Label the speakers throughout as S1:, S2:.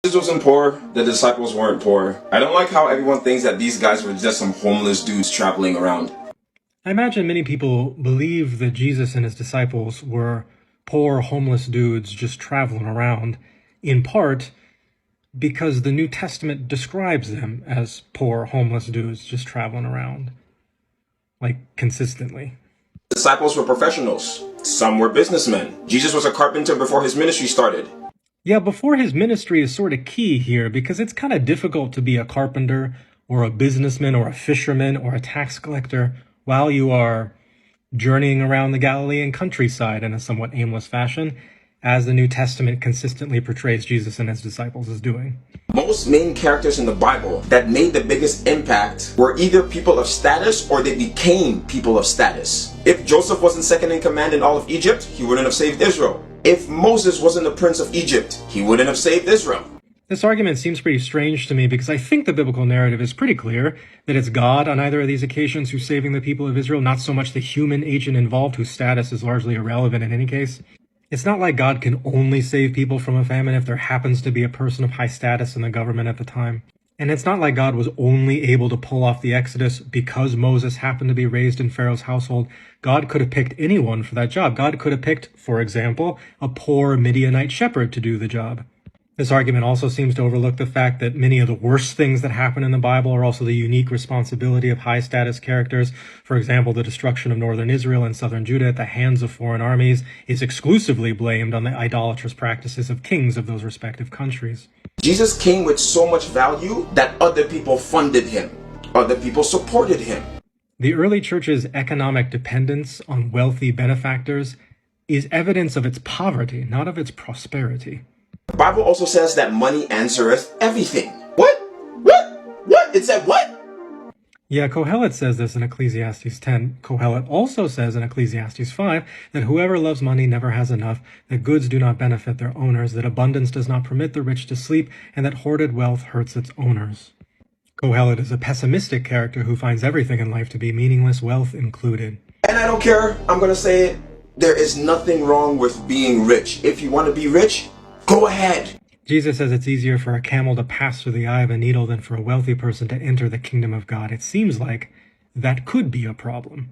S1: Jesus wasn't poor, the disciples weren't poor. I don't like how everyone thinks that these guys were just some homeless dudes traveling around.
S2: I imagine many people believe that Jesus and his disciples were poor, homeless dudes just traveling around, in part because the New Testament describes them as poor, homeless dudes just traveling around, like, consistently.
S1: Disciples were professionals. Some were businessmen. Jesus was a carpenter before his ministry started.
S2: Yeah, before his ministry is sort of key here because it's kind of difficult to be a carpenter or a businessman or a fisherman or a tax collector while you are journeying around the Galilean countryside in a somewhat aimless fashion, as the New Testament consistently portrays Jesus and his disciples as doing.
S1: Most main characters in the Bible that made the biggest impact were either people of status or they became people of status. If Joseph wasn't second in command in all of Egypt, he wouldn't have saved Israel. If Moses wasn't the prince of Egypt, he wouldn't have saved Israel.
S2: This argument seems pretty strange to me because I think the biblical narrative is pretty clear that it's God on either of these occasions who's saving the people of Israel, not so much the human agent involved whose status is largely irrelevant in any case. It's not like God can only save people from a famine if there happens to be a person of high status in the government at the time. And it's not like God was only able to pull off the Exodus because Moses happened to be raised in Pharaoh's household. God could have picked anyone for that job. God could have picked, for example, a poor Midianite shepherd to do the job. This argument also seems to overlook the fact that many of the worst things that happen in the Bible are also the unique responsibility of high-status characters. For example, the destruction of northern Israel and southern Judah at the hands of foreign armies is exclusively blamed on the idolatrous practices of kings of those respective countries.
S1: Jesus came with so much value that other people funded him. Other people supported him.
S2: The early church's economic dependence on wealthy benefactors is evidence of its poverty, not of its prosperity.
S1: The Bible also says that money answereth everything. What? It said what?
S2: Yeah, Kohelet says this in Ecclesiastes 10. Kohelet also says in Ecclesiastes 5 that whoever loves money never has enough, that goods do not benefit their owners, that abundance does not permit the rich to sleep, and that hoarded wealth hurts its owners. Kohelet is a pessimistic character who finds everything in life to be meaningless, wealth included.
S1: And I don't care, I'm going to say it. There is nothing wrong with being rich. If you want to be rich, go ahead.
S2: Jesus says it's easier for a camel to pass through the eye of a needle than for a wealthy person to enter the kingdom of God. It seems like that could be a problem.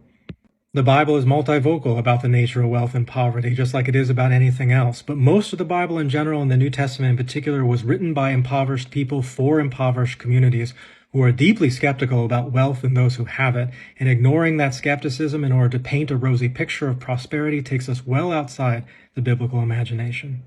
S2: The Bible is multivocal about the nature of wealth and poverty, just like it is about anything else. But most of the Bible in general, and the New Testament in particular, was written by impoverished people for impoverished communities who are deeply skeptical about wealth and those who have it. And ignoring that skepticism in order to paint a rosy picture of prosperity takes us well outside the biblical imagination.